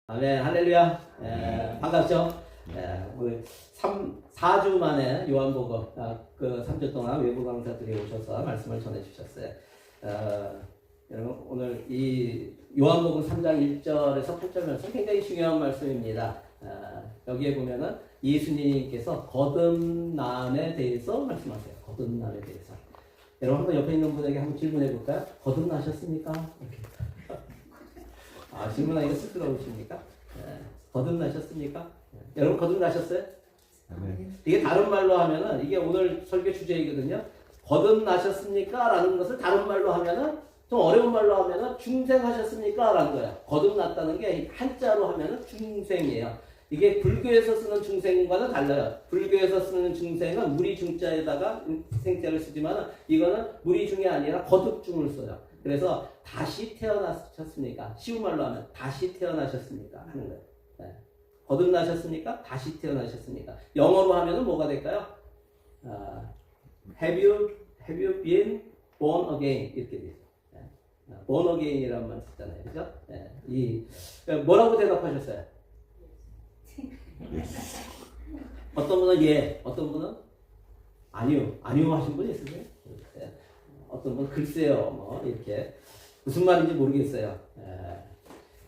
아멘, 할렐루야. 반갑죠? 오늘 4주 만에 요한복음, 그 3주 동안 외부 강사들이 오셔서 말씀을 전해주셨어요. 여러분, 오늘 이 요한복음 3장 1절에서 8절 말씀 굉장히 중요한 말씀입니다. 여기에 보면은 예수님께서 거듭남에 대해서 말씀하세요. 거듭남에 대해서. 여러분, 한번 옆에 있는 분에게 한번 질문해 볼까요? 거듭나셨습니까? 이렇게. 질문하기가 쑥스러우십니까? 거듭나셨습니까? 여러분 거듭나셨어요? 네. 이게 다른 말로 하면은 이게 오늘 설교 주제이거든요. 거듭나셨습니까? 라는 것을 다른 말로 하면은 좀 어려운 말로 하면은 중생하셨습니까? 라는 거예요. 거듭났다는 게 한자로 하면은 중생이에요. 이게 불교에서 쓰는 중생과는 달라요. 불교에서 쓰는 중생은 무리 중자에다가 생자를 쓰지만 이거는 무리 중이 아니라 거듭중을 써요. 그래서 다시 태어나셨습니까? 쉬운 말로 하면 다시 태어나셨습니까? 하는 거예요. 네. 거듭나셨습니까? 다시 태어나셨습니까? 영어로 하면은 뭐가 될까요? Have you been born again? 이렇게 돼요. 네. born again이라는 말 쓰잖아요. 그죠? 네. 뭐라고 대답하셨어요? 어떤 분은 예, 어떤 분은 아니요 하신 분이 있으세요? 네. 어떤 분은 글쎄요, 뭐 이렇게 무슨 말인지 모르겠어요.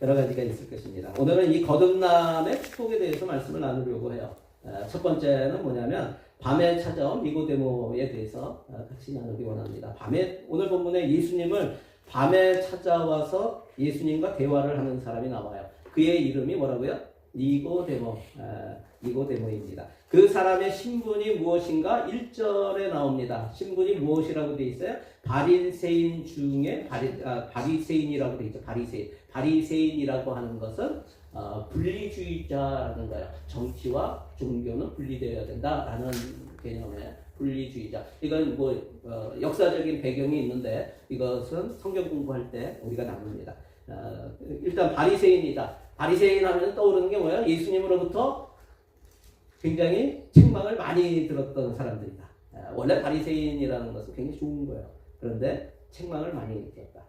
여러 가지가 있을 것입니다. 오늘은 이 거듭남의 축복에 대해서 말씀을 나누려고 해요. 첫 번째는 뭐냐면 밤에 찾아온 니고데모에 대해서 같이 나누기 원합니다. 밤에 오늘 본문에 예수님을 밤에 찾아와서 예수님과 대화를 하는 사람이 나와요. 그의 이름이 뭐라고요? 니고데모입니다. 그 사람의 신분이 무엇인가 1절에 나옵니다. 신분이 무엇이라고 되어 있어요? 바리새인 중에 바리새인이라고 되어 있죠. 바리새인이라고 하는 것은 분리주의자라는 거예요. 정치와 종교는 분리되어야 된다라는 개념의 분리주의자. 이건 역사적인 배경이 있는데 이것은 성경 공부할 때 우리가 나눕니다. 일단 바리새인이다. 바리새인 하면 떠오르는 게 뭐예요? 예수님으로부터 굉장히 책망을 많이 들었던 사람들이다. 원래 바리새인이라는 것은 굉장히 좋은 거예요. 그런데 책망을 많이 들었다.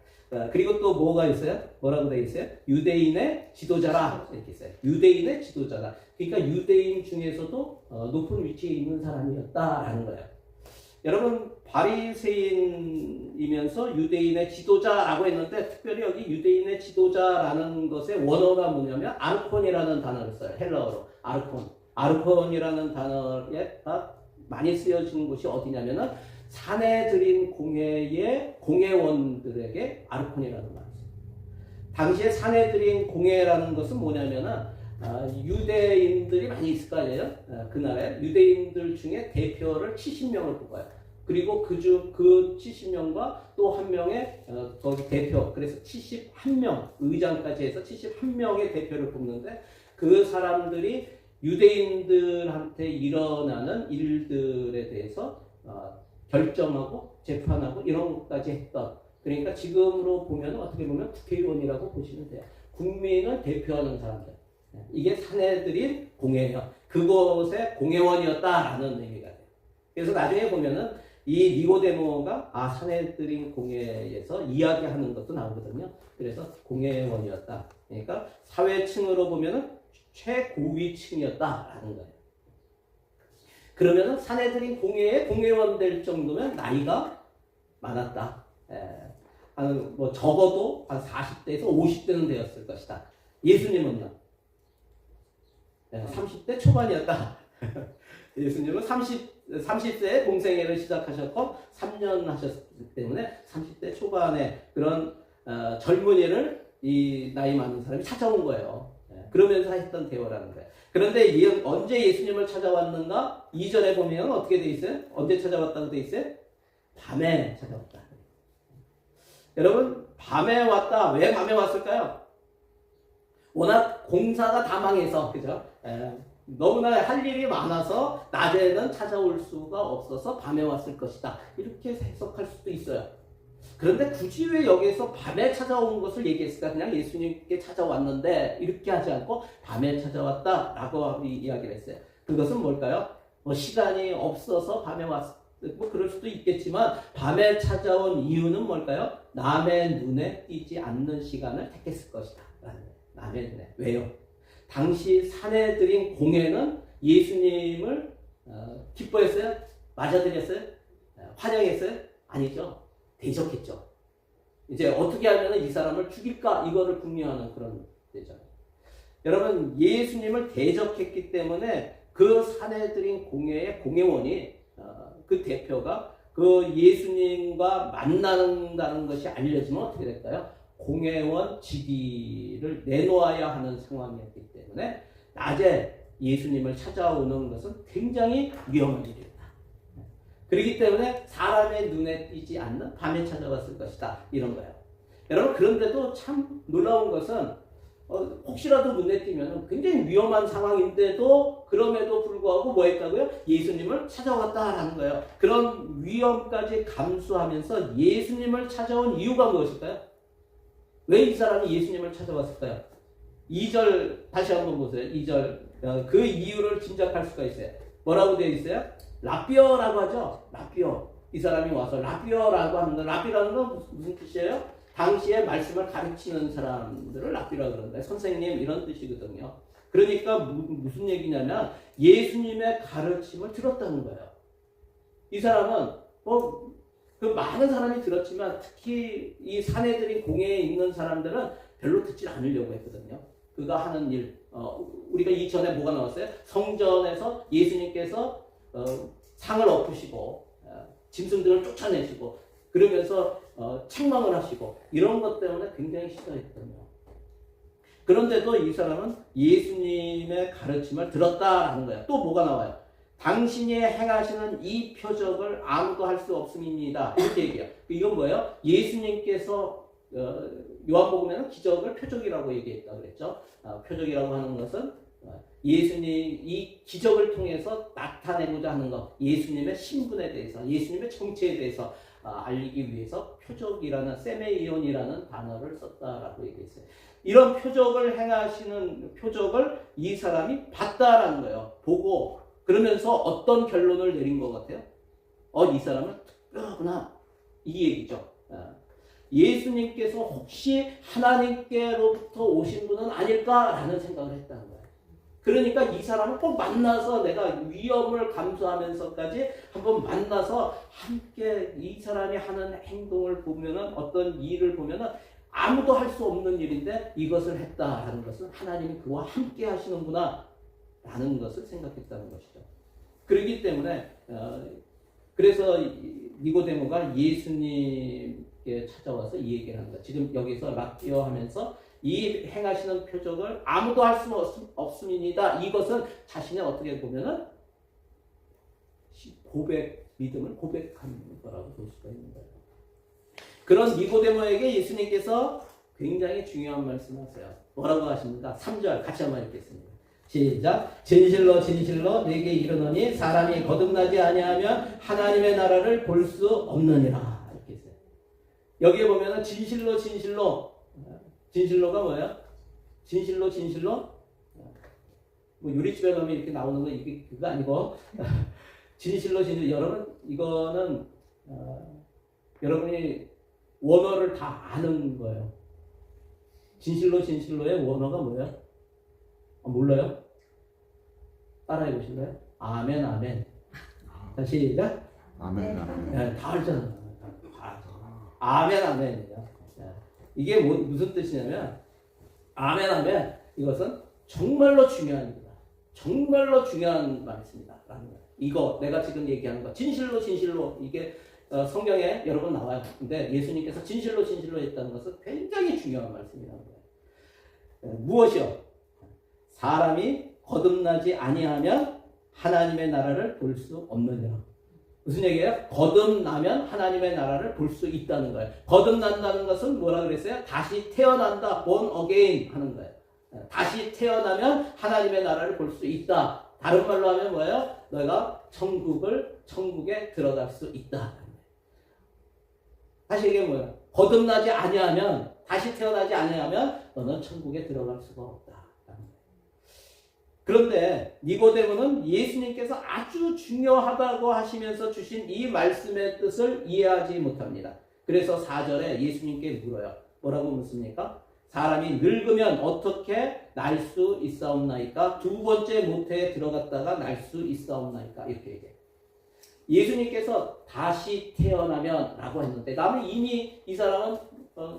그리고 또 뭐가 있어요? 뭐라고 되어 있어요? 유대인의 지도자라 이렇게 있어요. 유대인의 지도자다. 그러니까 유대인 중에서도 높은 위치에 있는 사람이었다라는 거예요. 여러분 바리새인이면서 유대인의 지도자라고 했는데 특별히 여기 유대인의 지도자라는 것의 원어가 뭐냐면 아르콘이라는 단어를 써요. 헬라어로 아르콘이라는 단어가 많이 쓰여지는 곳이 어디냐면은 사내들인 공회의 공회원들에게 아르콘이라는 말을 써요. 당시에 사내들인 공회라는 것은 뭐냐면은 유대인들이 많이 있을 거 아니에요? 그 나라에 유대인들 중에 대표를 70명을 뽑아요. 그리고 그 70명과 또 한 명의 거기 대표, 그래서 71명, 의장까지 해서 71명의 대표를 뽑는데 그 사람들이 유대인들한테 일어나는 일들에 대해서 결정하고 재판하고 이런 것까지 했던, 그러니까 지금으로 보면 어떻게 보면 국회의원이라고 보시면 돼요. 국민을 대표하는 사람들. 이게 사내들인 공회예요. 그곳의 공회원이었다라는 의미가 돼요. 그래서 나중에 보면은 이 니고데모가 사내들인 공회에서 이야기하는 것도 나오거든요. 그래서 공회원이었다. 그러니까 사회층으로 보면은 최고위층이었다라는 거예요. 그러면은 사내들인 공회에 공회원 될 정도면 나이가 많았다. 적어도 한 40대에서 50대는 되었을 것이다. 예수님은요? 30대 초반이었다. 예수님은 30세에 공생애를 시작하셨고 3년 하셨기 때문에 30대 초반에 그런 젊은이를 이 나이 많은 사람이 찾아온 거예요. 그러면서 했던 대화라는 거예요. 그런데 언제 예수님을 찾아왔는가? 이전에 보면 어떻게 돼 있어요? 언제 찾아왔다고 돼 있어요? 밤에 찾아왔다. 여러분 밤에 왔다. 왜 밤에 왔을까요? 워낙 공사가 다 망해서, 그죠? 너무나 할 일이 많아서 낮에는 찾아올 수가 없어서 밤에 왔을 것이다. 이렇게 해석할 수도 있어요. 그런데 굳이 왜 여기에서 밤에 찾아온 것을 얘기했을까? 그냥 예수님께 찾아왔는데 이렇게 하지 않고 밤에 찾아왔다라고 이야기를 했어요. 그것은 뭘까요? 시간이 없어서 밤에 그럴 수도 있겠지만 밤에 찾아온 이유는 뭘까요? 남의 눈에 띄지 않는 시간을 택했을 것이다. 아멘. 왜요? 당시 사내들인 공회는 예수님을 기뻐했어요? 맞아들였어요? 환영했어요? 아니죠. 대적했죠. 이제 어떻게 하면 이 사람을 죽일까 이거를 궁리하는 그런 때죠. 여러분 예수님을 대적했기 때문에 그 사내들인 공회의 공회원이 그 대표가 그 예수님과 만난다는 것이 알려지면 어떻게 될까요? 공회원 직위를 내놓아야 하는 상황이었기 때문에 낮에 예수님을 찾아오는 것은 굉장히 위험한 일이었다. 그렇기 때문에 사람의 눈에 띄지 않는 밤에 찾아왔을 것이다. 이런 거예요. 여러분 그런데도 참 놀라운 것은 혹시라도 눈에 띄면 굉장히 위험한 상황인데도 그럼에도 불구하고 뭐 했다고요? 예수님을 찾아왔다라는 거예요. 그런 위험까지 감수하면서 예수님을 찾아온 이유가 무엇일까요? 왜 이 사람이 예수님을 찾아왔을까요? 2절 다시 한번 보세요. 2절 그 이유를 짐작할 수가 있어요. 뭐라고 되어 있어요? 라비어라고 하죠. 라비어. 이 사람이 와서 라비어라고 하는 거. 라비라는 건 무슨 뜻이에요? 당시에 말씀을 가르치는 사람들을 라비라고 그러는데 선생님 이런 뜻이거든요. 그러니까 무슨 얘기냐면 예수님의 가르침을 들었다는 거예요. 이 사람은 그 많은 사람이 들었지만 특히 이 사내들인 공회에 있는 사람들은 별로 듣지 않으려고 했거든요. 그가 하는 일, 우리가 이전에 뭐가 나왔어요? 성전에서 예수님께서 상을 엎으시고 짐승들을 쫓아내시고 그러면서 책망을 하시고 이런 것 때문에 굉장히 싫어했거든요. 그런데도 이 사람은 예수님의 가르침을 들었다라는 거예요. 또 뭐가 나와요? 당신이 행하시는 이 표적을 아무도 할 수 없음입니다. 이렇게 얘기해요. 이건 뭐예요? 예수님께서 요한복음에는 기적을 표적이라고 얘기했다 그랬죠. 표적이라고 하는 것은 예수님 이 기적을 통해서 나타내고자 하는 것, 예수님의 신분에 대해서, 예수님의 정체에 대해서 알리기 위해서 표적이라는 세메이온이라는 단어를 썼다라고 얘기했어요. 이런 표적을 행하시는 표적을 이 사람이 봤다라는 거예요. 보고 그러면서 어떤 결론을 내린 것 같아요? 이 사람은 특별하구나 이 얘기죠. 예수님께서 혹시 하나님께로부터 오신 분은 아닐까라는 생각을 했다는 거예요. 그러니까 이 사람을 꼭 만나서 내가 위험을 감수하면서까지 한번 만나서 함께 이 사람이 하는 행동을 보면은 어떤 일을 보면은 아무도 할 수 없는 일인데 이것을 했다라는 것은 하나님이 그와 함께 하시는구나 라는 것을 생각했다는 것이죠. 그렇기 때문에 그래서 니고데모가 예수님께 찾아와서 이 얘기를 합니다. 지금 여기서 라비어 하면서 이 행하시는 표적을 아무도 할 수 없음이니다. 이것은 자신의 어떻게 보면은 믿음을 고백하는 거라고 볼 수가 있는 거예요. 그런 니고데모에게 예수님께서 굉장히 중요한 말씀하세요. 뭐라고 하십니까? 3절 같이 한번 읽겠습니다. 시작. 진실로 진실로 내게 이르노니 사람이 거듭나지 아니하면 하나님의 나라를 볼 수 없느니라. 이렇게 했어요. 여기에 보면은 진실로 진실로가 뭐예요? 진실로 뭐 요리집에 가면 이렇게 나오는 거 이게 그거 아니고 진실로 여러분 이거는 여러분이 원어를 다 아는 거예요. 진실로의 원어가 뭐예요? 몰라요? 따라해 보실래요? 아멘. 다시 시작. 아멘. 네, 다 알잖아요. 아멘이에요. 이게 무슨 뜻이냐면 아멘 이것은 정말로 중요한 일이다. 정말로 중요한 말씀이다. 라는 거예요. 이거 내가 지금 얘기하는 거 진실로 이게 성경에 여러 번 나와요. 근데 예수님께서 진실로 했다는 것은 굉장히 중요한 말씀이라는 거예요. 무엇이요? 사람이 거듭나지 아니하면 하나님의 나라를 볼 수 없느니라. 무슨 얘기예요? 거듭나면 하나님의 나라를 볼 수 있다는 거예요. 거듭난다는 것은 뭐라 그랬어요? 다시 태어난다, born again 하는 거예요. 다시 태어나면 하나님의 나라를 볼 수 있다. 다른 말로 하면 뭐예요? 너가 천국에 들어갈 수 있다. 다시 이게 뭐예요? 거듭나지 아니하면, 다시 태어나지 아니하면 너는 천국에 들어갈 수가 없다. 그런데 니고데모는 예수님께서 아주 중요하다고 하시면서 주신 이 말씀의 뜻을 이해하지 못합니다. 그래서 4절에 예수님께 물어요. 뭐라고 묻습니까? 사람이 늙으면 어떻게 날 수 있사옵나이까? 두 번째 모태에 들어갔다가 날 수 있사옵나이까? 이렇게 얘기해요. 예수님께서 다시 태어나면 라고 했는데 나는 이미 이 사람은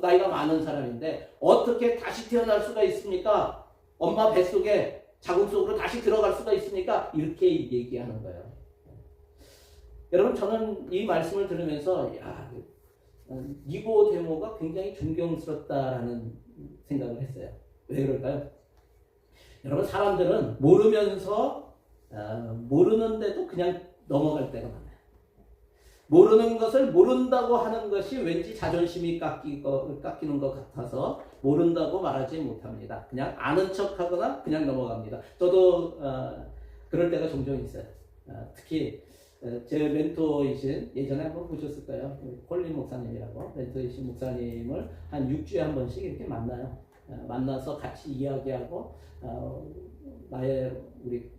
나이가 많은 사람인데 어떻게 다시 태어날 수가 있습니까? 엄마 뱃속에 자궁 속으로 다시 들어갈 수가 있습니까? 이렇게 얘기하는 거예요. 여러분 저는 이 말씀을 들으면서 니고데모가 굉장히 존경스럽다라는 생각을 했어요. 왜 그럴까요? 여러분 사람들은 모르면서 모르는데도 그냥 넘어갈 때가 많아요. 모르는 것을 모른다고 하는 것이 왠지 자존심이 깎이는 것 같아서 모른다고 말하지 못합니다. 그냥 아는 척하거나 그냥 넘어갑니다. 저도 그럴 때가 종종 있어요. 특히 제 멘토이신 예전에 한번 보셨을 거예요. 콜린 목사님이라고 멘토이신 목사님을 한 6주에 한 번씩 이렇게 만나요. 만나서 같이 이야기하고 나의 우리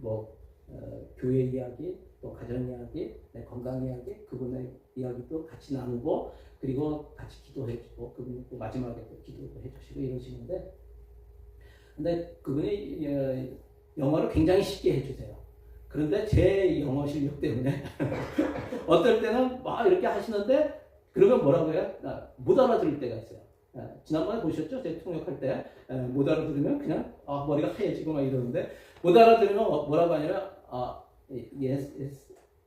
교회 이야기, 또 가정 이야기, 내 건강 이야기, 그분의 이야기도 같이 나누고 그리고 같이 기도해주고 그분이 또 마지막에 또 기도도 해주시고 이러시는데 근데 그분이 영어를 굉장히 쉽게 해주세요. 그런데 제 영어 실력 때문에 어떨 때는 막 이렇게 하시는데 그러면 뭐라고 해요? 못 알아들을 때가 있어요. 지난번에 보셨죠? 제가 통역할 때 못 알아들으면 그냥 머리가 하얘지고 막 이러는데 못 알아들으면 뭐라고 하냐면 yes,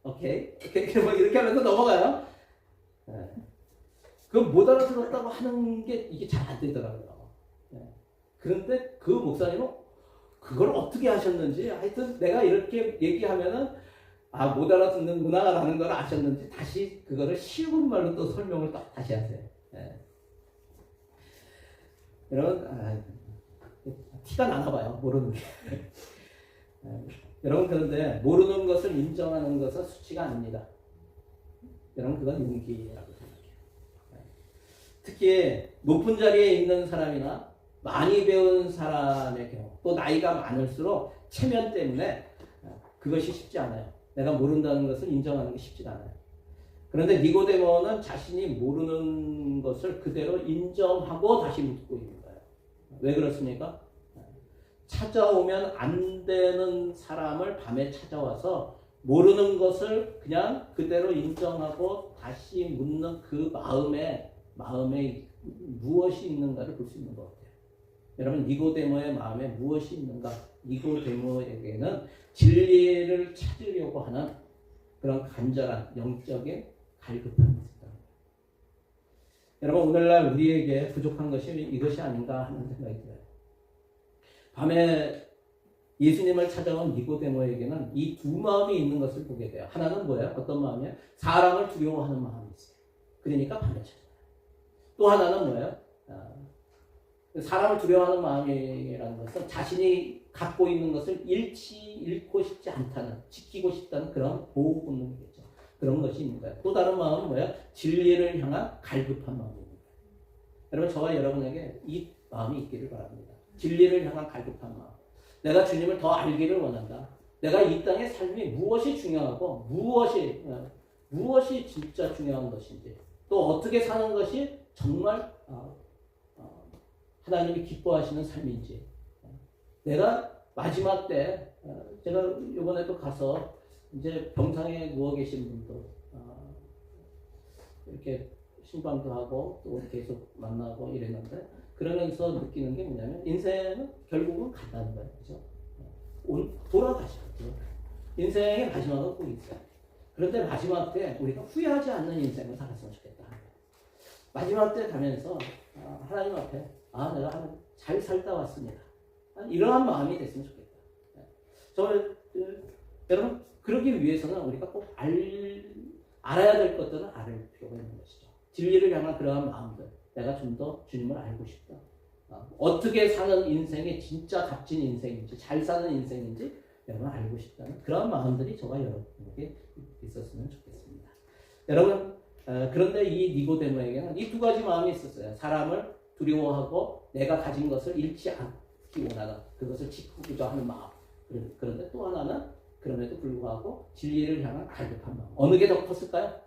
okay, 이렇게 하면서 넘어가요. 그 못 알아들었다고 하는 게 이게 잘 안 되더라고요. 그런데 그 목사님은 그걸 어떻게 하셨는지 하여튼 내가 이렇게 얘기하면은 못 알아듣는구나라는 걸 아셨는지 다시 그거를 쉬운 말로 또 설명을 다시 하세요. 여러분 티가 나나 봐요. 모르는 게. 여러분 그런데 모르는 것을 인정하는 것은 수치가 아닙니다. 여러분 그건 용기라고 생각해요. 특히 높은 자리에 있는 사람이나 많이 배운 사람의 경우 또 나이가 많을수록 체면 때문에 그것이 쉽지 않아요. 내가 모른다는 것을 인정하는 게 쉽지가 않아요. 그런데 니고데모는 자신이 모르는 것을 그대로 인정하고 다시 묻고 있는 거예요. 왜 그렇습니까? 찾아오면 안 되는 사람을 밤에 찾아와서 모르는 것을 그냥 그대로 인정하고 다시 묻는 그 마음에 무엇이 있는가를 볼 수 있는 것 같아요. 여러분 니고데모의 마음에 무엇이 있는가? 니고데모에게는 진리를 찾으려고 하는 그런 간절한 영적인 갈급함이 있습니다. 여러분 오늘날 우리에게 부족한 것이 이것이 아닌가 하는 생각이 들어요. 밤에 예수님을 찾아온 니고데모에게는 이 두 마음이 있는 것을 보게 돼요. 하나는 뭐예요? 어떤 마음이에요? 사람을 두려워하는 마음이 있어요. 그러니까 밤에 찾아요. 또 하나는 뭐예요? 사람을 두려워하는 마음이라는 것은 자신이 갖고 있는 것을 잃고 싶지 않다는, 지키고 싶다는 그런 보호 본능이겠죠. 그런 것이 있는 거예요. 또 다른 마음은 뭐예요? 진리를 향한 갈급한 마음입니다. 여러분 저와 여러분에게 이 마음이 있기를 바랍니다. 진리를 향한 갈급한 마음. 내가 주님을 더 알기를 원한다. 내가 이 땅의 삶이 무엇이 중요하고 무엇이 진짜 중요한 것인지 또 어떻게 사는 것이 정말 하나님이 기뻐하시는 삶인지 내가 마지막 때 제가 이번에도 가서 이제 병상에 누워 계신 분도 이렇게 신방도 하고 또 계속 만나고 이랬는데 그러면서 느끼는 게 뭐냐면 인생은 결국은 간다는 거예요. 그죠? 돌아가셔야죠. 인생의 마지막은 꼭 있어요. 그런데 마지막 때 우리가 후회하지 않는 인생을 살았으면 좋겠다. 마지막 때 가면서 하나님 앞에 내가 잘 살다 왔습니다. 이러한 마음이 됐으면 좋겠다. 여러분 그러기 위해서는 우리가 꼭 알아야 될 것들은 알을 필요가 있는 것이죠. 진리를 향한 그러한 마음들. 내가 좀 더 주님을 알고 싶다. 어떻게 사는 인생이 진짜 값진 인생인지 잘 사는 인생인지 여러분 알고 싶다는 그런 마음들이 저와 여러분에게 있었으면 좋겠습니다. 여러분 그런데 이 니고데모에게는 이 두 가지 마음이 있었어요. 사람을 두려워하고 내가 가진 것을 잃지 않기 원하는 그것을 지키고자 하는 마음. 그런데 또 하나는 그럼에도 불구하고 진리를 향한 갈급한 마음. 어느 게 더 컸을까요?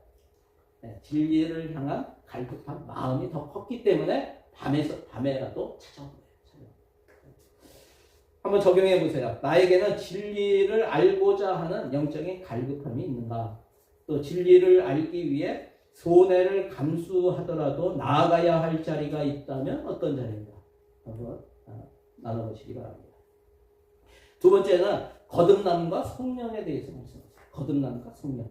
진리를 향한 갈급한 마음이 더 컸기 때문에 밤에라도 찾아온 거예요. 한번 적용해 보세요. 나에게는 진리를 알고자 하는 영적인 갈급함이 있는가? 또 진리를 알기 위해 손해를 감수하더라도 나아가야 할 자리가 있다면 어떤 자리인가? 한번 나눠보시기 바랍니다. 두 번째는 거듭남과 성령에 대해서 말씀하세요. 거듭남과 성령.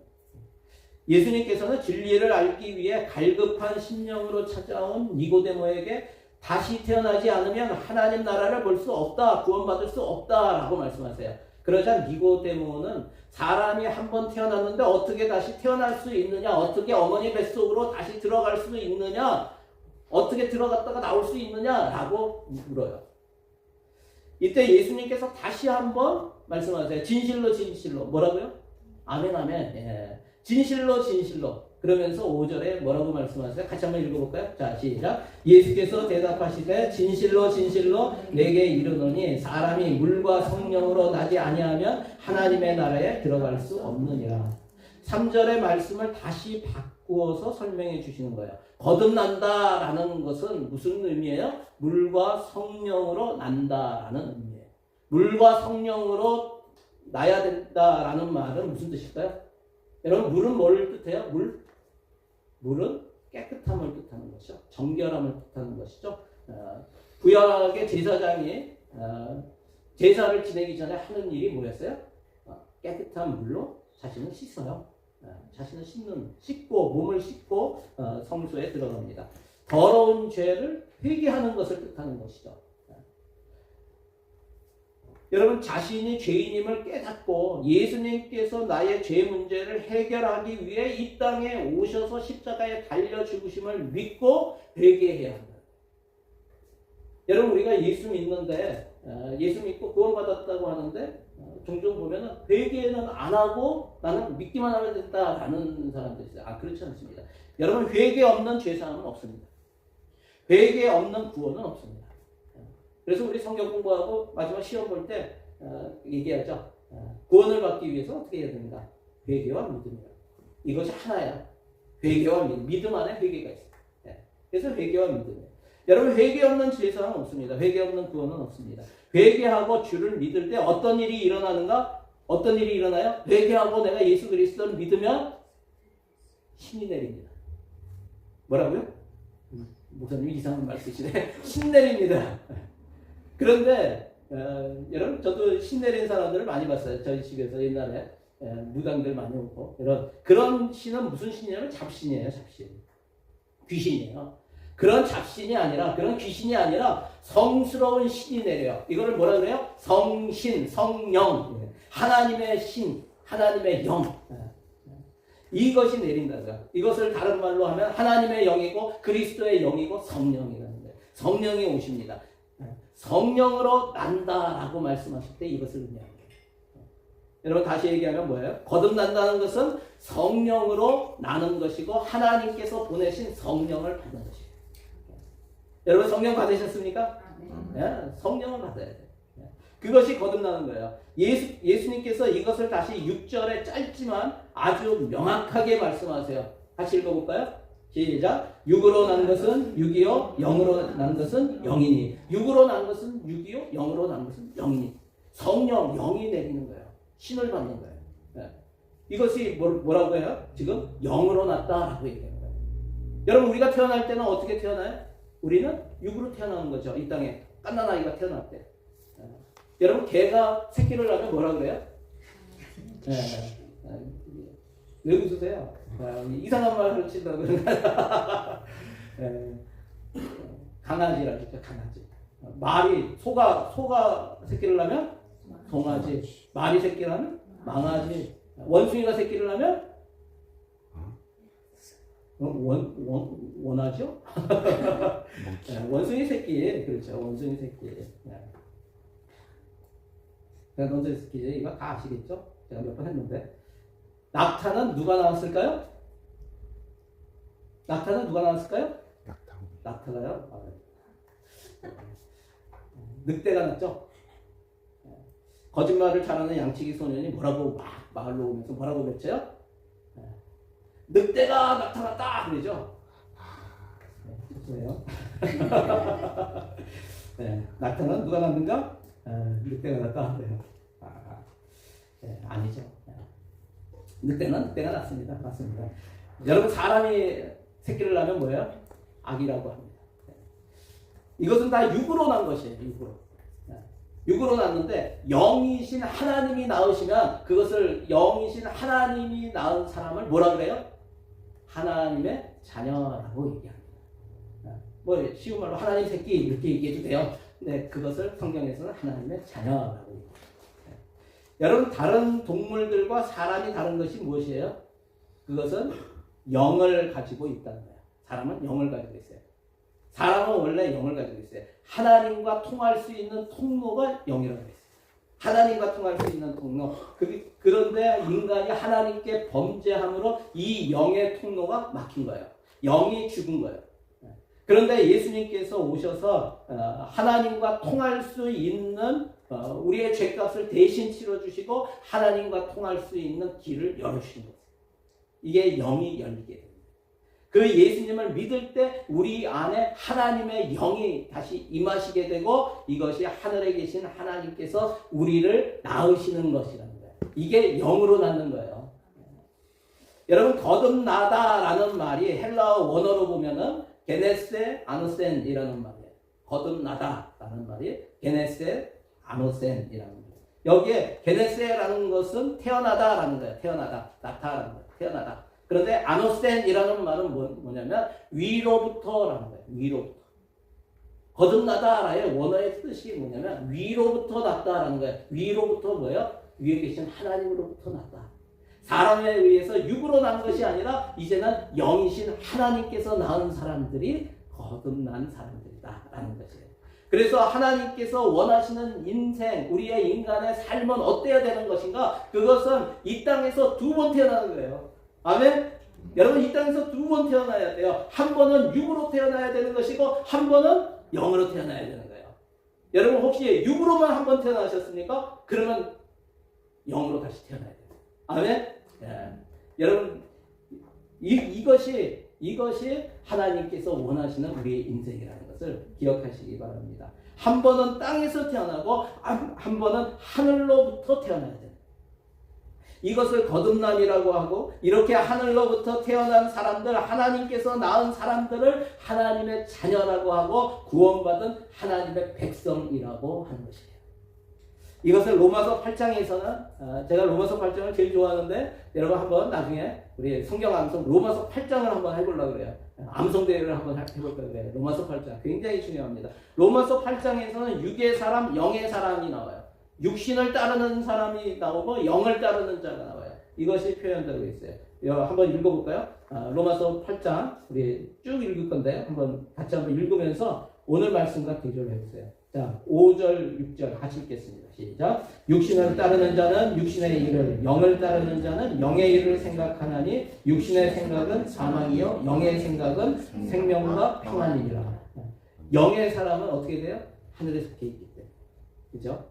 예수님께서는 진리를 알기 위해 갈급한 심령으로 찾아온 니고데모에게 다시 태어나지 않으면 하나님 나라를 볼 수 없다, 구원받을 수 없다라고 말씀하세요. 그러자 니고데모는 사람이 한 번 태어났는데 어떻게 다시 태어날 수 있느냐, 어떻게 어머니 뱃속으로 다시 들어갈 수 있느냐, 어떻게 들어갔다가 나올 수 있느냐라고 물어요. 이때 예수님께서 다시 한번 말씀하세요. 진실로 진실로. 뭐라고요? 아멘 아멘. 예. 진실로 진실로. 그러면서 5절에 뭐라고 말씀하세요? 같이 한번 읽어볼까요? 자, 시작. 예수께서 대답하시되 진실로 진실로 내게 이르노니 사람이 물과 성령으로 나지 아니하면 하나님의 나라에 들어갈 수 없느니라. 3절의 말씀을 다시 바꾸어서 설명해 주시는 거예요. 거듭난다라는 것은 무슨 의미예요? 물과 성령으로 난다라는 의미예요. 물과 성령으로 나야 된다라는 말은 무슨 뜻일까요? 여러분, 물은 뭘 뜻해요? 물은 깨끗함을 뜻하는 것이죠. 정결함을 뜻하는 것이죠. 구약의 제사장이 제사를 지내기 전에 하는 일이 뭐였어요? 깨끗한 물로 자신을 씻어요. 자신을 씻고 몸을 씻고 성소에 들어갑니다. 더러운 죄를 회개하는 것을 뜻하는 것이죠. 여러분, 자신이 죄인임을 깨닫고 예수님께서 나의 죄 문제를 해결하기 위해 이 땅에 오셔서 십자가에 달려 죽으심을 믿고 회개해야 한다. 여러분, 우리가 예수 믿는데 예수 믿고 구원받았다고 하는데 종종 보면은 회개는 안 하고 나는 믿기만 하면 된다라는 사람들이 있어요. 그렇지 않습니다. 여러분, 회개 없는 죄사함은 없습니다. 회개 없는 구원은 없습니다. 그래서 우리 성경 공부하고 마지막 시험 볼 때 얘기하죠. 구원을 받기 위해서 어떻게 해야 됩니까? 회개와 믿음이요. 이것이 하나야. 회개와 믿음. 믿음 안에 회개가 있어요. 그래서 회개와 믿음이에요. 여러분, 회개 없는 죄사함은 없습니다. 회개 없는 구원은 없습니다. 회개하고 주를 믿을 때 어떤 일이 일어나는가? 어떤 일이 일어나요? 회개하고 내가 예수 그리스도를 믿으면 신이 내립니다. 뭐라고요? 목사님 이상한 말 쓰시네. 신 내립니다. 그런데 여러분, 저도 신 내린 사람들을 많이 봤어요. 저희 집에서 옛날에 무당들 많이 오고 그런 신은 무슨 신이냐면 잡신이에요. 잡신. 귀신이에요. 그런 잡신이 아니라, 그런 귀신이 아니라 성스러운 신이 내려요. 이거를 뭐라 그래요? 성신, 성령, 하나님의 신, 하나님의 영. 이것이 내린다고요. 이것을 다른 말로 하면 하나님의 영이고 그리스도의 영이고 성령이라는 거예요. 성령이 오십니다. 성령으로 난다라고 말씀하실 때 이것을 의미합니다. 여러분, 다시 얘기하면 뭐예요? 거듭난다는 것은 성령으로 나는 것이고 하나님께서 보내신 성령을 받는 것이에요. 여러분, 성령 받으셨습니까? 성령을 받아야 돼요. 그것이 거듭나는 거예요. 예수님께서 이것을 다시 6절에 짧지만 아주 명확하게 말씀하세요. 같이 읽어볼까요? 시작. 육으로 난 것은 육이요, 영으로 난 것은 영이니. 육으로 난 것은 육이요, 영으로 난 것은 영이니. 성령, 영이 내리는 거예요. 신을 받는 거예요. 이것이 뭐라고 해요? 지금 영으로 났다라고 얘기하는 거예요. 여러분, 우리가 태어날 때는 어떻게 태어나요? 우리는 육으로 태어나는 거죠. 이 땅에 갓난아이가 태어날 때. 여러분, 개가 새끼를 낳으면 뭐라 그래요? 왜 웃으세요? 이상한 말을 친다고 그러나. 강아지라고 했죠. 강아지. 말이 소가 새끼를 낳으면 송아지. 말이 새끼를 낳으면 망아지. 원숭이가 새끼를 낳으면 원하죠? 원숭이 새끼. 그렇죠. 원숭이 새끼. 제가 원숭이 새끼 이거 다 아시겠죠? 제가 몇 번 했는데. 낙타는 누가 나왔을까요? 낙타는 누가 나왔을까요? 낙타가요? 늑대가 났죠? 거짓말을 잘하는 양치기 소년이 뭐라고 막 마을로 오면서 뭐라고 외쳐요? 늑대가 나타났다! 그러죠? 거예요. 네, 낙타는 누가 낳는가? 늑대가 낳다. 네, 아니죠. 늑대는 늑대가 낳습니다. 맞습니다. 여러분 사람이 새끼를 낳으면 뭐예요? 악이라고 합니다. 이것은 다 육으로 난 것이에요. 육으로 낳는데 영이신 하나님이 낳으시면 그것을 영이신 하나님이 낳은 사람을 뭐라 그래요? 하나님의 자녀라고 얘기합니다. 뭐 쉬운 말로 하나님 새끼 이렇게 얘기해도 돼요. 네, 그것을 성경에서는 하나님의 자녀라고 얘기합니다. 여러분 다른 동물들과 사람이 다른 것이 무엇이에요? 그것은 영을 가지고 있다는 거예요. 사람은 영을 가지고 있어요. 사람은 원래 영을 가지고 있어요. 하나님과 통할 수 있는 통로가 영이라고 했어요. 하나님과 통할 수 있는 통로. 그런데 인간이 하나님께 범죄함으로 이 영의 통로가 막힌 거예요. 영이 죽은 거예요. 그런데 예수님께서 오셔서 하나님과 통할 수 있는 우리의 죄값을 대신 치러주시고 하나님과 통할 수 있는 길을 열어주신 거예요. 이게 영이 열리게 됩니다. 그 예수님을 믿을 때 우리 안에 하나님의 영이 다시 임하시게 되고 이것이 하늘에 계신 하나님께서 우리를 낳으시는 것이라는 거예요. 이게 영으로 낳는 거예요. 여러분 거듭나다라는 말이 헬라어 원어로 보면은 게네세 아노센이라는 말이에요. 거듭나다라는 말이 게네세 아노센이라는 말이에요. 여기에 게네세라는 것은 태어나다라는 거예요. 태어나다, 나타라는 거예요. 태어나다. 그런데 아노센이라는 말은 뭐냐면 위로부터라는 거예요. 위로부터. 거듭나다라의 원어의 뜻이 뭐냐면 위로부터 났다라는 거예요. 위로부터 뭐예요? 위에 계신 하나님으로부터 났다. 사람에 의해서 육으로 난 것이 아니라 이제는 영이신 하나님께서 낳은 사람들이 거듭난 사람들이다라는 것이에요. 그래서 하나님께서 원하시는 인생, 우리의 인간의 삶은 어때야 되는 것인가? 그것은 이 땅에서 두 번 태어나는 거예요. 아멘? 여러분 이 땅에서 두 번 태어나야 돼요. 한 번은 육으로 태어나야 되는 것이고 한 번은 영으로 태어나야 되는 거예요. 여러분 혹시 육으로만 한 번 태어나셨습니까? 그러면 영으로 다시 태어나야 돼요. 아멘? 예. 여러분 이것이 하나님께서 원하시는 우리의 인생이라는 것을 기억하시기 바랍니다. 한 번은 땅에서 태어나고 한 번은 하늘로부터 태어나야 돼요. 이것을 거듭남이라고 하고 이렇게 하늘로부터 태어난 사람들, 하나님께서 낳은 사람들을 하나님의 자녀라고 하고 구원받은 하나님의 백성이라고 하는 것이에요. 이것을 로마서 8장에서는 제가 로마서 8장을 제일 좋아하는데 여러분 한번 나중에 우리 성경 암송 로마서 8장을 한번 해보려고 그래요. 암송 대회를 한번 해볼까 그래요. 로마서 8장 굉장히 중요합니다. 로마서 8장에서는 육의 사람, 영의 사람이 나와요. 육신을 따르는 사람이 나오고 영을 따르는 자가 나와요. 이것이 표현되고 있어요. 한번 읽어볼까요? 로마서 8장 우리 쭉 읽을 건데 같이 한번 읽으면서 오늘 말씀과 대조해보세요. 자, 5절, 6절 같이 읽겠습니다. 시작. 육신을 따르는 자는 육신의 일을, 영을 따르는 자는 영의 일을 생각하나니 육신의 생각은 사망이요 영의 생각은 생명과 평안이니라. 영의 사람은 어떻게 돼요? 하늘에 속해 있기 때문에. 그죠?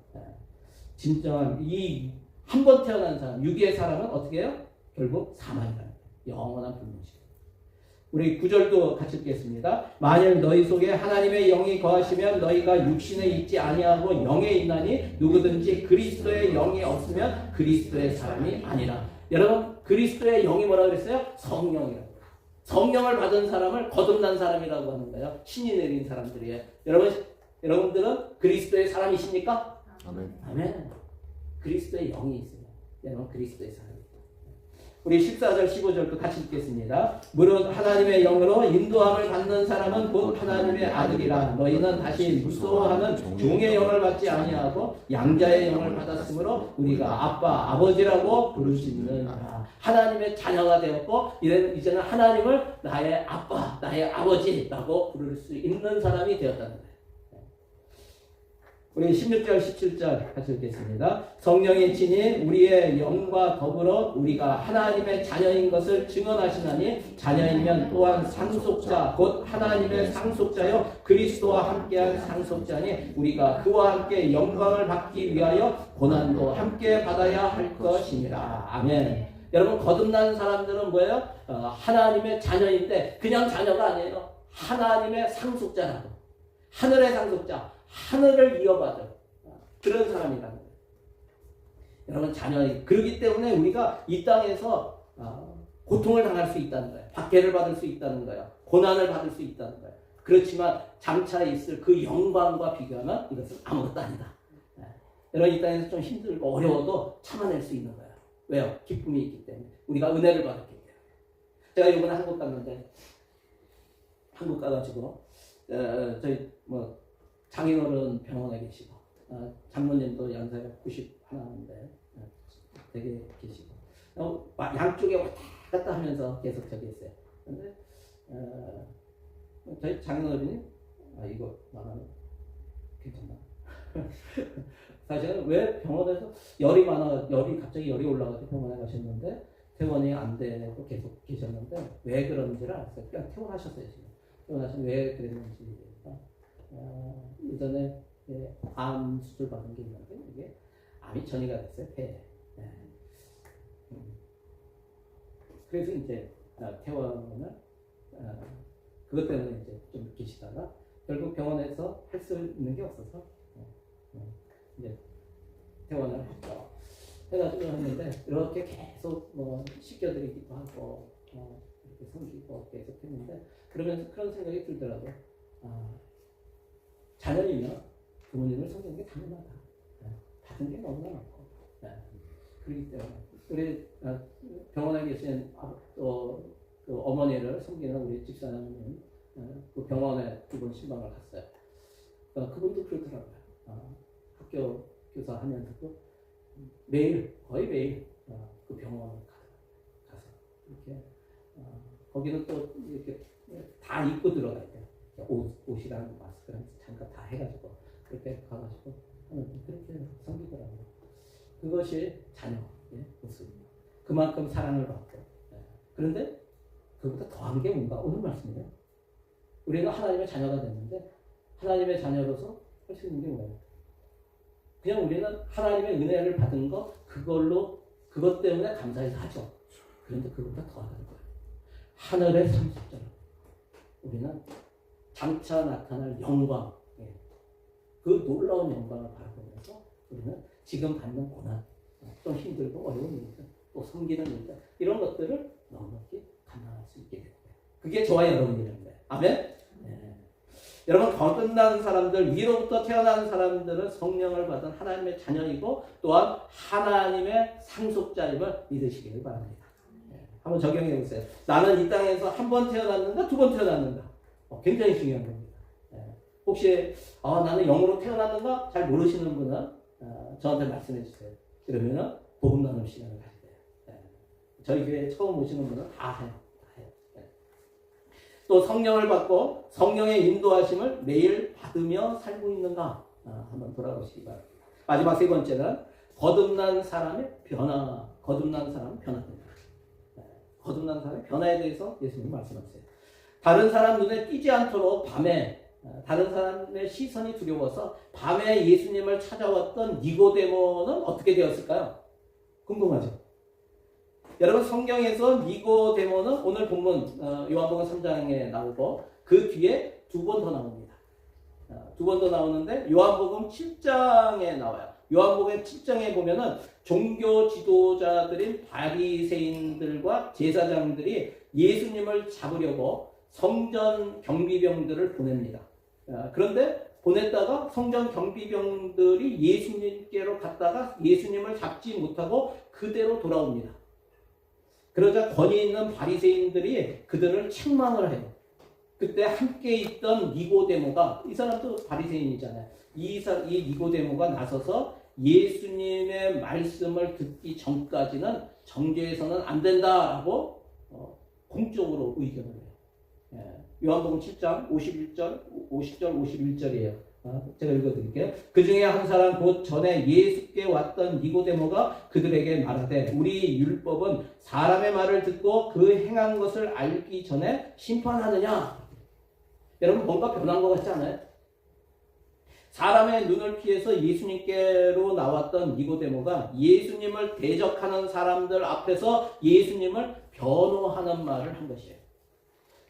진정한 이 한 번 태어난 사람, 육의 사람은 어떻게 해요? 결국 사망이라는 거예요. 영원한 불문식. 우리 9절도 같이 읽겠습니다. 만일 너희 속에 하나님의 영이 거하시면 너희가 육신에 있지 아니하고 영에 있나니 누구든지 그리스도의 영이 없으면 그리스도의 사람이 아니라. 여러분 그리스도의 영이 뭐라고 그랬어요? 성령이라고. 성령을 받은 사람을 거듭난 사람이라고 하는 거예요. 신이 내린 사람들이에요. 여러분들은 그리스도의 사람이십니까? 아멘. 아멘. 그리스도의 영이 있어요. 여러분 그리스도의 사람입니다. 우리 14절 15절도 같이 읽겠습니다. 무릇 하나님의 영으로 인도함을 받는 사람은 곧 하나님의 아들이라. 너희는 다시 무서워하는 종의 영을 받지 아니하고 양자의 영을 받았으므로 우리가 아빠 아버지라고 부를 수 있는 하나님의 자녀가 되었고 이제는 하나님을 나의 아빠 나의 아버지라고 부를 수 있는 사람이 되었다는 거예요. 우리 16절, 17절 같이 읽겠습니다. 성령이 친히 우리의 영과 더불어 우리가 하나님의 자녀인 것을 증언하시나니 자녀이면 또한 상속자 곧 하나님의 상속자요 그리스도와 함께한 상속자니 우리가 그와 함께 영광을 받기 위하여 고난도 함께 받아야 할 것입니다. 아멘. 여러분 거듭난 사람들은 뭐예요? 하나님의 자녀인데 그냥 자녀가 아니에요. 하나님의 상속자라고. 하늘의 상속자, 하늘을 이어받을 그런 사람이라는 거예요. 여러분 자녀 그렇기 때문에 우리가 이 땅에서 고통을 당할 수 있다는 거예요. 박해를 받을 수 있다는 거예요. 고난을 받을 수 있다는 거예요. 그렇지만 장차 있을 그 영광과 비교하면 이것은 아무것도 아니다. 여러분 이 땅에서 좀 힘들고 어려워도 참아낼 수 있는 거예요. 왜요? 기쁨이 있기 때문에. 우리가 은혜를 받았기 때문에. 제가 이번에 한국 갔는데 한국 가가지고 저희 뭐 장인어른 병원에 계시고 장모님도 연세가 91인데 되게 계시고 양쪽에 왔다 갔다 하면서 계속 저기 있어요. 근데 저희 장인어른이 이거 나가면 괜찮나? 사실은 왜 병원에서 열이 갑자기 열이 올라가서 병원에 가셨는데 퇴원이 안 되고 계속 계셨는데 왜 그런지를 알았어요. 그냥 퇴원하셨어요 지금. 퇴원하시면 왜 그랬는지 예전에 암 수술 받은 게 있는데 이게 암이 전이가 됐어요 폐에. 그래서 이제 퇴원을 그것 때문에 이제 좀 계시다가 결국 병원에서 할 수 있는 게 없어서 이제 퇴원을 했죠. 해가지고 했는데 이렇게 계속 뭐 씻겨드리기도 하고 이렇게 섬기고 계속 했는데 그러면서 그런 생각이 들더라고요. 자녀이면 부모님을 섬기는 게 당연하다. 받은 게 너무나 많고 그렇기 때문에 우리 병원에 계신 그 어머니를 섬기는 우리 집사님 그 병원에 두 번 신방을 갔어요. 그분도 그렇더라고요. 학교 교사 하면서도 거의 매일 그 병원을 가서 이렇게 거기는 또 이렇게 다 입고 들어가야 돼요. 옷이랑 마스크랑 잠깐 다 해가지고 그렇게 가가지고 그렇게 섬기더라고요. 그것이 자녀의 모습입니다. 그만큼 사랑을 받고 그런데 그보다 더한 게 뭔가 오늘 말씀이에요. 우리는 하나님의 자녀가 됐는데 하나님의 자녀로서 할 수 있는 게 뭐예요? 그냥 우리는 하나님의 은혜를 받은 거 그것 때문에 감사해서 하죠. 그런데 그보다 더하는 거예요. 하늘의 상속자로 우리는 장차 나타날 영광, 그 놀라운 영광을 바라보면서 우리는 지금 받는 고난, 좀 힘들고 어려운 일들, 또 섬기는 일들 이런 것들을 넉넉히 감당할 수 있게 되는 거예요. 그게 저와 여러분이라는 거예요. 아멘? 여러분 거듭난 사람들, 위로부터 태어난 사람들은 성령을 받은 하나님의 자녀이고 또한 하나님의 상속자임을 믿으시기를 바랍니다. 한번 적용해 보세요. 나는 이 땅에서 한 번 태어났는가 두 번 태어났는가? 굉장히 중요한 겁니다. 혹시 나는 영으로 태어났는가? 잘 모르시는 분은 저한테 말씀해 주세요. 그러면 복음 나눔 시간을 가지세요. 저희 교회에 처음 오시는 분은 다 해요. 또 성령을 받고 성령의 인도하심을 매일 받으며 살고 있는가? 한번 돌아보시기 바랍니다. 마지막 세 번째는 거듭난 사람의 변화. 거듭난 사람은 변화됩니다. 거듭난 사람의 변화에 대해서 예수님이 말씀하세요. 다른 사람 눈에 띄지 않도록 밤에 다른 사람의 시선이 두려워서 밤에 예수님을 찾아왔던 니고데모는 어떻게 되었을까요? 궁금하죠? 여러분 성경에서 니고데모는 오늘 본문 요한복음 3장에 나오고 그 뒤에 두 번 더 나옵니다. 두 번 더 나오는데 요한복음 7장에 나와요. 요한복음 7장에 보면은 종교 지도자들인 바리새인들과 제사장들이 예수님을 잡으려고 성전 경비병들을 보냅니다. 그런데 보냈다가 성전 경비병들이 예수님께로 갔다가 예수님을 잡지 못하고 그대로 돌아옵니다. 그러자 권위 있는 바리새인들이 그들을 책망을 해요. 그때 함께 있던 니고데모가 이 사람도 바리새인이잖아요. 이 니고데모가 나서서 예수님의 말씀을 듣기 전까지는 정죄해서는 안 된다라고 공적으로 의견을 해요. 요한복음 7장 50절 51절이에요. 제가 읽어드릴게요. 그 중에 한 사람 곧 전에 예수께 왔던 니고데모가 그들에게 말하되 우리 율법은 사람의 말을 듣고 그 행한 것을 알기 전에 심판하느냐? 여러분 뭔가 변한 것 같지 않아요? 사람의 눈을 피해서 예수님께로 나왔던 니고데모가 예수님을 대적하는 사람들 앞에서 예수님을 변호하는 말을 한 것이에요.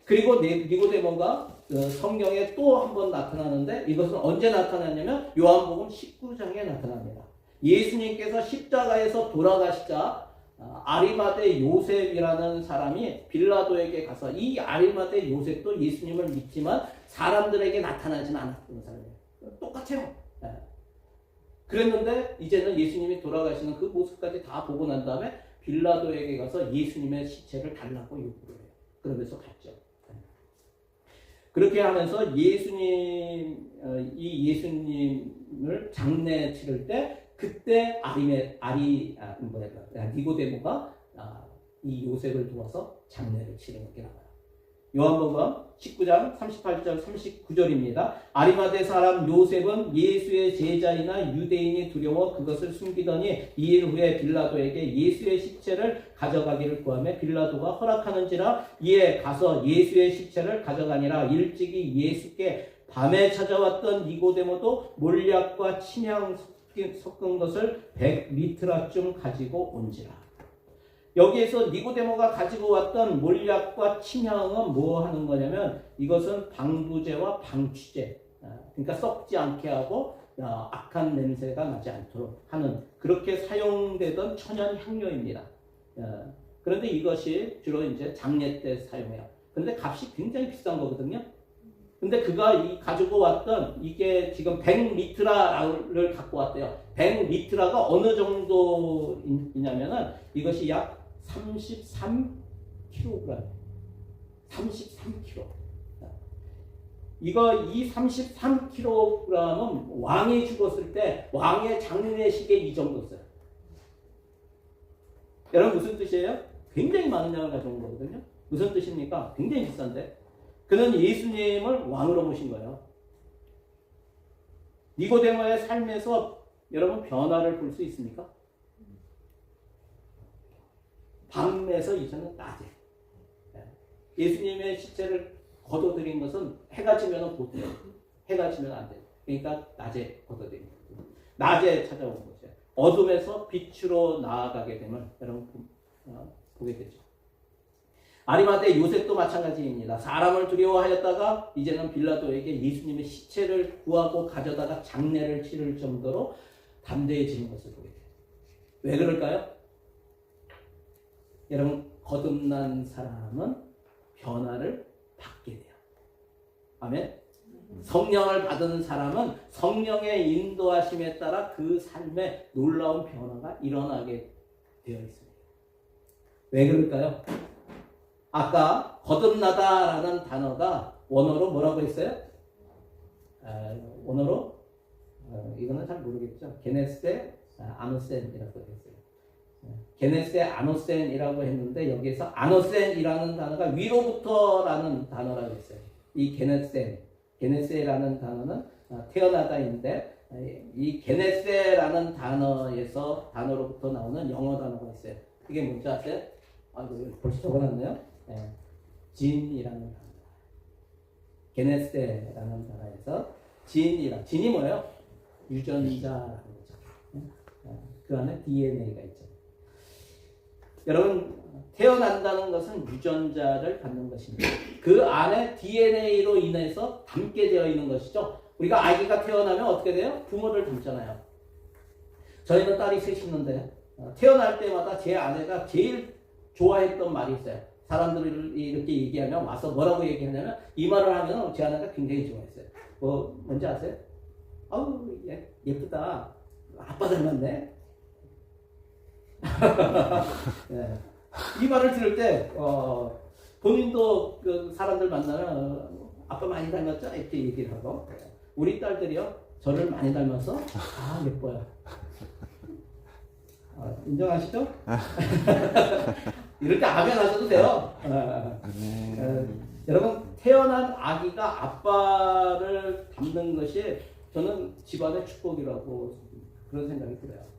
그리고 니고데모가 성경에 또 한 번 나타나는데 이것은 언제 나타났냐면 요한복음 19장에 나타납니다. 예수님께서 십자가에서 돌아가시자 아리마대 요셉이라는 사람이 빌라도에게 가서 이 아리마대 요셉도 예수님을 믿지만 사람들에게 나타나지는 않았던 사람이에요. 똑같아요. 그랬는데 이제는 예수님이 돌아가시는 그 모습까지 다 보고 난 다음에 빌라도에게 가서 예수님의 시체를 달라고 요구를 해요. 그러면서 갔죠. 그렇게 하면서 이 예수님을 장례 치를 때 그때 니고데모가 이 요셉을 도와서 장례를 치르는 게 나와요. 요한복음 19장 38절 39절입니다. 아리마대 사람 요셉은 예수의 제자이나 유대인이 두려워 그것을 숨기더니 2일 후에 빌라도에게 예수의 시체를 가져가기를 구하며 빌라도가 허락하는지라 이에 가서 예수의 시체를 가져가니라. 일찍이 예수께 밤에 찾아왔던 니고데모도 몰약과 침향 섞은 것을 100리트라쯤 가지고 온지라. 여기에서 니고데모가 가지고 왔던 몰약과 침향은 뭐 하는 거냐면 이것은 방부제와 방취제, 그러니까 썩지 않게 하고 악한 냄새가 나지 않도록 하는 그렇게 사용되던 천연 향료입니다. 그런데 이것이 주로 이제 장례 때 사용해요. 그런데 값이 굉장히 비싼 거거든요. 근데 그가 가지고 왔던 이게 지금 100리트라를 갖고 왔대요. 100리트라가 어느 정도이냐면은 이것이 약 33kg. 33kg. 이 33kg은 왕이 죽었을 때 왕의 장례식에 이 정도였어요. 여러분 무슨 뜻이에요? 굉장히 많은 양을 가져온 거거든요. 무슨 뜻입니까? 굉장히 비싼데. 그는 예수님을 왕으로 모신 거예요. 니고데모의 삶에서 여러분 변화를 볼 수 있습니까? 밤에서 이제는 낮에. 예수님의 시체를 걷어들인 것은 해가 지면 못 돼요. 해가 지면 안 돼요. 그러니까 낮에 걷어들인 거예요. 낮에 찾아온 거죠. 어둠에서 빛으로 나아가게 됨을 여러분 보게 되죠. 아리마대 요셉도 마찬가지입니다. 사람을 두려워하였다가 이제는 빌라도에게 예수님의 시체를 구하고 가져다가 장례를 치를 정도로 담대해지는 것을 보게 돼요. 왜 그럴까요? 여러분 거듭난 사람은 변화를 받게 돼요. 아멘. 성령을 받은 사람은 성령의 인도하심에 따라 그 삶에 놀라운 변화가 일어나게 되어 있습니다. 왜 그럴까요? 아까 거듭나다라는 단어가 원어로 뭐라고 했어요? 원어로 이거는 잘 모르겠죠. 게네세 아노센이라고 했어요. 게네세 아노센이라고 했는데 여기에서 아노센이라는 단어가 위로부터라는 단어라고 했어요. 이 게네세라는 단어는 태어나다인데 이 게네세라는 단어로부터 나오는 영어 단어가 있어요. 그게 뭔지 아세요? 벌써 적어놨네요. 진이라는 단어. 게네세라는 단어에서 진이 뭐예요? 유전자라는 거죠. 그 안에 DNA가 있죠. 여러분 태어난다는 것은 유전자를 갖는 것입니다. 그 안에 DNA로 인해서 담게 되어 있는 것이죠. 우리가 아기가 태어나면 어떻게 돼요? 부모를 닮잖아요. 저희는 딸이 셋이 있는데 태어날 때마다 제 아내가 제일 좋아했던 말이 있어요. 사람들이 이렇게 얘기하면 와서 뭐라고 얘기하냐면 이 말을 하면 제 아내가 굉장히 좋아했어요. 뭔지 아세요? 아우 예쁘다. 아빠 닮았네. 네. 이 말을 들을 때 본인도 그 사람들 만나면 아빠 많이 닮았죠? 이렇게 얘기를 하고 우리 딸들이요 저를 많이 닮아서 예뻐요. 인정하시죠? 이럴 때 아멘 하셔도 돼요. 여러분 태어난 아기가 아빠를 닮는 것이 저는 집안의 축복이라고 그런 생각이 들어요.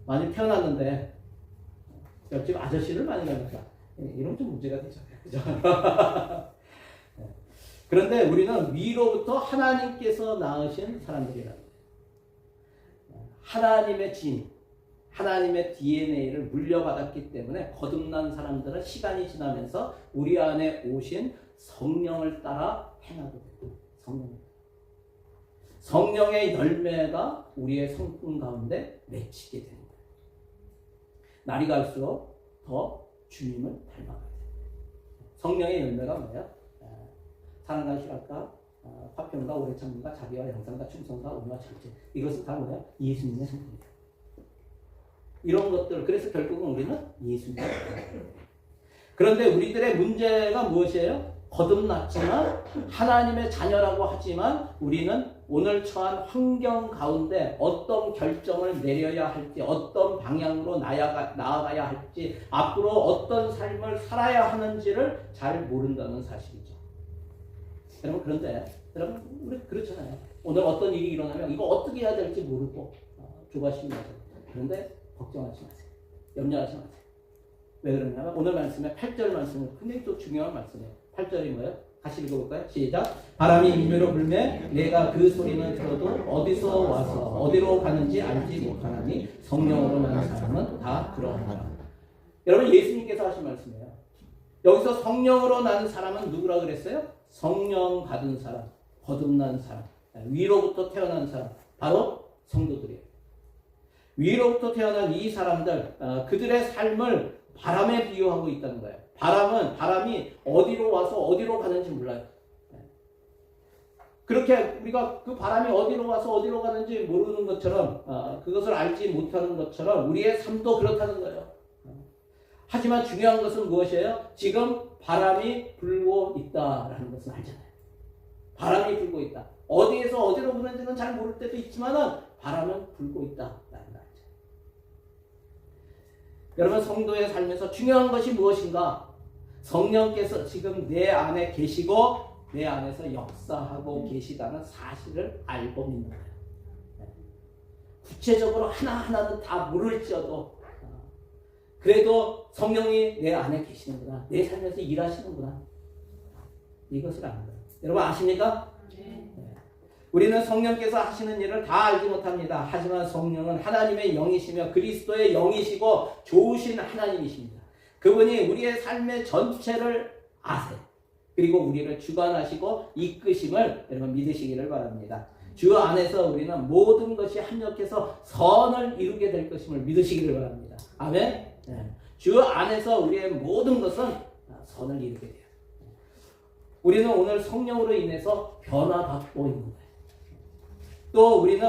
만약 태어났는데 옆집 아저씨를 많이 닮았다. 이러면 좀 문제가 되잖아요. 그죠? 그런데 우리는 위로부터 하나님께서 낳으신 사람들이라는 거예요. 하나님의 진, 하나님의 DNA를 물려받았기 때문에 거듭난 사람들은 시간이 지나면서 우리 안에 오신 성령을 따라 행하게 됩니다. 성령의 열매가 우리의 성품 가운데 맺히게 되는 거예요. 날이 갈수록 더 주님을 닮아가야 돼요. 성령의 열매가 뭐예요? 사랑과 희락과 화평과 오래 참음과 자비와 양상과 충성과 온유와 절제. 이것은 다 뭐예요? 예수님의 성품이에요. 이런 것들, 그래서 결국은 우리는 예수님의 성품이에요. 그런데 우리들의 문제가 무엇이에요? 거듭났지만 하나님의 자녀라고 하지만 우리는 오늘 처한 환경 가운데 어떤 결정을 내려야 할지, 어떤 방향으로 나아가야 할지, 앞으로 어떤 삶을 살아야 하는지를 잘 모른다는 사실이죠. 여러분, 그런데 여러분, 우리 그렇잖아요. 오늘 어떤 일이 일어나면 이거 어떻게 해야 될지 모르고 조바심이 나죠. 그런데 걱정하지 마세요. 염려하지 마세요. 왜 그러냐면 오늘 말씀에 8절 말씀은 굉장히 또 중요한 말씀이에요. 8절이 뭐예요? 같이 읽어볼까요? 시작. 바람이 인류로 불매 내가 그 소리는 들어도 어디서 와서 어디로 가는지 알지 못하나니 성령으로 난 사람은 다 그러하라. 여러분, 예수님께서 하신 말씀이에요. 여기서 성령으로 난 사람은 누구라 그랬어요? 성령 받은 사람, 거듭난 사람, 위로부터 태어난 사람, 바로 성도들이에요. 위로부터 태어난 이 사람들, 그들의 삶을 바람에 비유하고 있다는 거예요. 바람이 어디로 와서 어디로 가는지 몰라요. 그렇게 우리가 그 바람이 어디로 와서 어디로 가는지 모르는 것처럼, 그것을 알지 못하는 것처럼 우리의 삶도 그렇다는 거예요. 하지만 중요한 것은 무엇이에요? 지금 바람이 불고 있다라는 것은 알잖아요. 바람이 불고 있다. 어디에서 어디로 부는지는 잘 모를 때도 있지만은 바람은 불고 있다라는 거 알죠. 여러분, 성도의 삶에서 중요한 것이 무엇인가? 성령께서 지금 내 안에 계시고 내 안에서 역사하고 계시다는 사실을 알고 믿는 거예요. 구체적으로 하나하나는 다 모를지어도 그래도 성령이 내 안에 계시는구나. 내 삶에서 일하시는구나. 이것을 아는 거예요. 여러분 아십니까? 네. 우리는 성령께서 하시는 일을 다 알지 못합니다. 하지만 성령은 하나님의 영이시며 그리스도의 영이시고 좋으신 하나님이십니다. 그분이 우리의 삶의 전체를 아세요. 그리고 우리를 주관하시고 이끄심을 여러분 믿으시기를 바랍니다. 주 안에서 우리는 모든 것이 합력해서 선을 이루게 될 것임을 믿으시기를 바랍니다. 아멘. 네. 주 안에서 우리의 모든 것은 선을 이루게 돼요. 우리는 오늘 성령으로 인해서 변화받고 있는 거예요. 또 우리는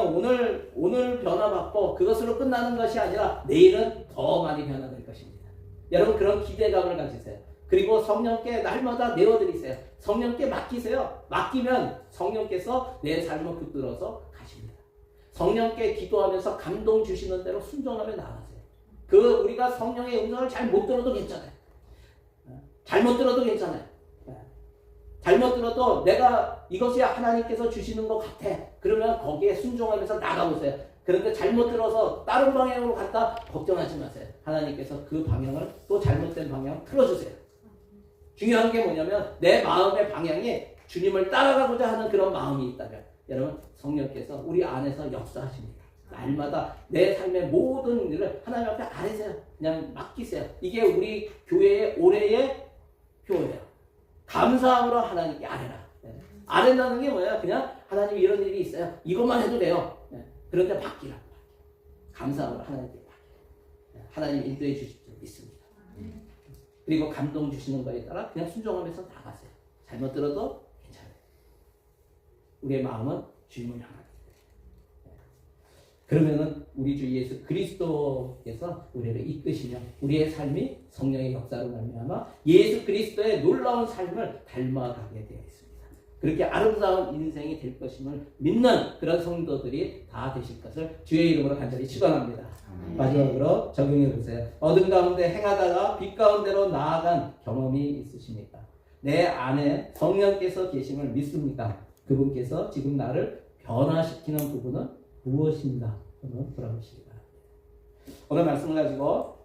오늘 변화받고 그것으로 끝나는 것이 아니라 내일은 더 많이 변화될 것입니다. 여러분 그런 기대감을 가지세요. 그리고 성령께 날마다 내어드리세요. 성령께 맡기세요. 맡기면 성령께서 내 삶을 붙들어서 가십니다. 성령께 기도하면서 감동 주시는 대로 순종하며 나아가세요. 우리가 성령의 음성을 잘 못 들어도 괜찮아요. 잘못 들어도 괜찮아요. 잘못 들어도 내가 이것이 하나님께서 주시는 것 같아. 그러면 거기에 순종하면서 나가보세요. 그런데 잘못 들어서 다른 방향으로 갔다 걱정하지 마세요. 하나님께서 그 방향을 또 잘못된 방향을 틀어주세요. 중요한 게 뭐냐면 내 마음의 방향이 주님을 따라가고자 하는 그런 마음이 있다면 여러분 성령께서 우리 안에서 역사하십니다. 날마다 내 삶의 모든 일을 하나님 앞에 아뢰세요. 그냥 맡기세요. 이게 우리 교회의 올해의 표예요. 감사함으로 하나님께 아뢰라. 아뢰다는 게 뭐야? 그냥 하나님 이런 일이 있어요. 이것만 해도 돼요. 그런데 맡기라. 감사함으로 하나님께 맡기라. 하나님 인도해 주실 줄 믿습니다. 그리고 감동 주시는 거에 따라 그냥 순종하면서 나가세요. 잘못 들어도 괜찮아요. 우리의 마음은 주님을 향하게 돼요. 그러면은 우리 주 예수 그리스도께서 우리를 이끄시며 우리의 삶이 성령의 역사로 말미암아 예수 그리스도의 놀라운 삶을 닮아가게 되어 있습니다. 그렇게 아름다운 인생이 될 것임을 믿는 그런 성도들이 다 되실 것을 주의 이름으로 간절히 축원합니다. 마지막으로 적용해 보세요. 어둠 가운데 행하다가 빛 가운데로 나아간 경험이 있으십니까? 내 안에 성령께서 계심을 믿습니까? 그분께서 지금 나를 변화시키는 부분은 무엇인가? 한번 돌아보시기 바랍니다. 오늘 말씀을 가지고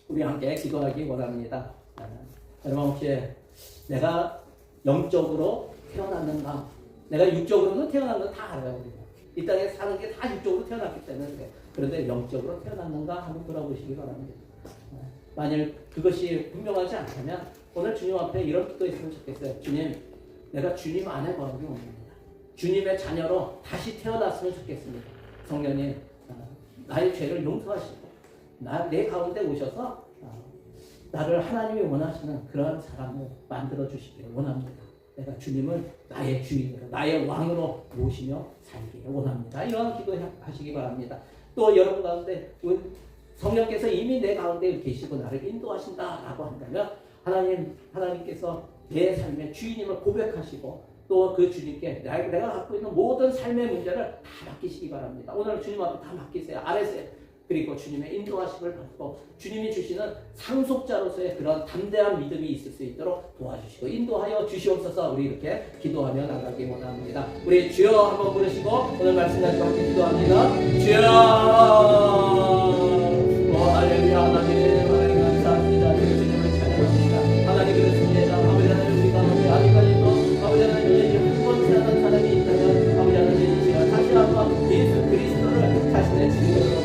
우리 함께 기도하기 원합니다. 여러분 혹시 내가 영적으로 태어났는가? 내가 육적으로는 태어난 건 다 알아요. 이 땅에 사는 게 다 육적으로 태어났기 때문에 그래. 그런데 영적으로 태어났는가? 한번 돌아보시기 바랍니다. 만일 그것이 분명하지 않다면 오늘 주님 앞에 이런 기도 했으면 좋겠어요. 주님, 내가 주님 안에 거하기 원합니다. 주님의 자녀로 다시 태어났으면 좋겠습니다. 성령님, 나의 죄를 용서하시고 내 가운데 오셔서 나를 하나님이 원하시는 그런 사람을 만들어 주시기를 원합니다. 내가 주님을 나의 주인으로, 나의 왕으로 모시며 살기를 원합니다. 이런 기도하시기 바랍니다. 또 여러분 가운데 성령께서 이미 내 가운데 계시고 나를 인도하신다라고 한다면 하나님께서 내 삶의 주인임을 고백하시고 또 그 주님께 내가 갖고 있는 모든 삶의 문제를 다 맡기시기 바랍니다. 오늘 주님 앞에 다 맡기세요. 아래세요. 그리고 주님의 인도하심을 받고 주님이 주시는 상속자로서의 그런 담대한 믿음이 있을 수 있도록 도와주시고 인도하여 주시옵소서. 우리 이렇게 기도하며 나가기 원합니다. 우리 주여 한번 부르시고 오늘 말씀 가지고 함께 기도합니다. 주여 할렐루야. 하나님 감사합니다. 주님을 찬양합니다. 하나님 그렇습니다. 아버지 하나님 우리 가운데 아직까지도 아버지 하나님 한번 태어난 사람이 있다면 아버지 하나님 제가 다시 한번 예수 그리스도를 자신의 주인으로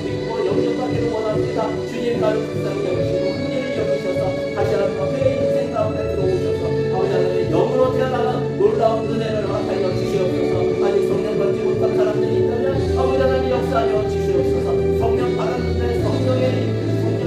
영접하기를 원합니다. 주님 나를 불쌍히 여기시고 은혜를 여기셔서 다시 한번 내 인생 가운데 들어오셔서 아버지 하나님 영으로 태어나는 놀라운 은혜를 허락하여 주시옵소서. 아직 성령 받지 못한 사람들이 있다면 아버지 하나님 역사하여 주시옵소서. 성령 받았는데 성령의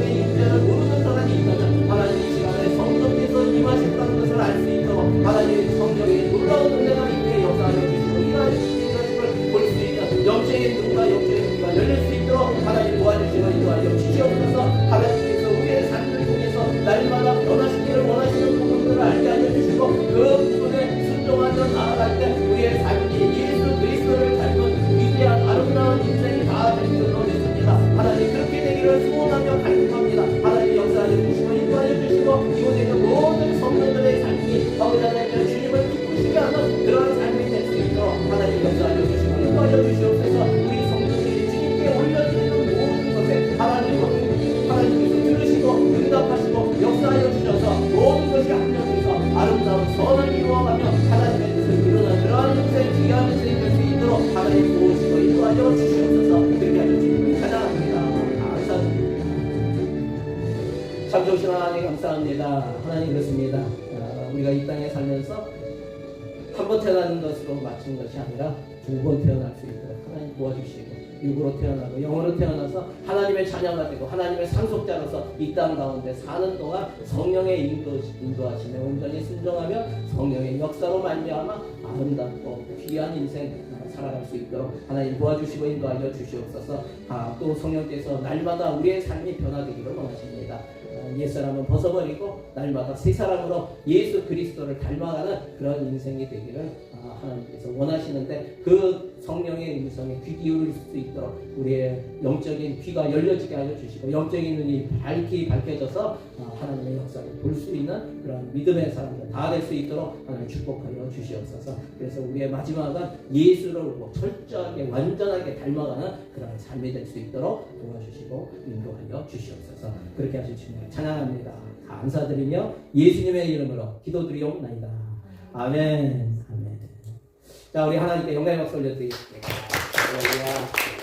임재를 모르는 사람이 있다면 하나님 이 시간에 성령께서 임하셨다는 것을 알 수 있도록 하나님 성령의 놀라운 은혜가 있게 역사하여 주시고 일하여 주신 것을 볼 수 있는 영적인 눈과 영적인 눈과 열릴 수 있도록 하나님 도와주시고 인도하여 주시옵소서. 하나님께서 우리의 삶을 통해서 날마다 변화시키를 원하시는 부분들을 알게 하여 주시고 그 부분에 순종하며 나아갈 때 우리의 삶이 예수 그리스도를 닮은 위대한 아름다운 인생이 다 될 줄로 믿습니다. 하나님 그렇게 되기를 소원하며 간구합니다. 하나님 역사하여 주시고 인도하여 주시고 이곳에 있는 모든 성도들의 삶이 아버지 하나님 주님을 기쁘시게 하는 그런 삶이 될 수 있도록 하나님 역사하여 주시고 인도하여 주시옵소서. 우리 성도들이 주님께 올려드리는 모든 것에 하나님께서 들으시고 응답하시고 역사하여 주셔서 모든 것이 합력해서 아름다운 선을 이루어가며 하나님의 뜻을 이루는 그러한 인생, 귀한 인생이 될 수 있도록 하나님 도우시고 인도하여 주시옵소서. 그렇게 하여 주님을 찬양합니다. 감사합니다. 참 좋으신 하나님 감사합니다. 하나님 그렇습니다. 우리가 이 땅에 살면서 한 번 태어나는 것으로 마치는 것이 아니라 두 번 태어날 수 있도록 하나님 도와주시고 육으로 태어나고 영으로 태어나서 하나님의 자녀가 되고 하나님의 상속자로서 이 땅 가운데 사는 동안 성령의 인도하심에 온전히 순종하며 성령의 역사로 말미암아 아름답고 귀한 인생 살아갈 수 있도록 하나님 도와주시고 인도하여 주시옵소서. 또 성령께서 날마다 우리의 삶이 변화되기를 원하십니다. 옛사람은 벗어버리고 날마다 새 사람으로 예수 그리스도를 닮아가는 그런 인생이 되기를 하나님께서 원하시는데 그 성령의 음성에 귀 기울일 수 있도록 우리의 영적인 귀가 열려지게 하여 주시고 영적인 눈이 밝혀져서 하나님의 역사를 볼 수 있는 그런 믿음의 사람들 다 될 수 있도록 하나님 축복하여 주시옵소서. 그래서 우리의 마지막은 예수를 철저하게 완전하게 닮아가는 그런 삶이 될 수 있도록 도와주시고 인도하여 주시옵소서. 그렇게 하실 주님을 찬양합니다. 감사드리며 예수님의 이름으로 기도드리옵나이다. 아멘. 아멘. 자, 우리 하나님께 영광의 박수 올려드리겠습니다. 할렐루야.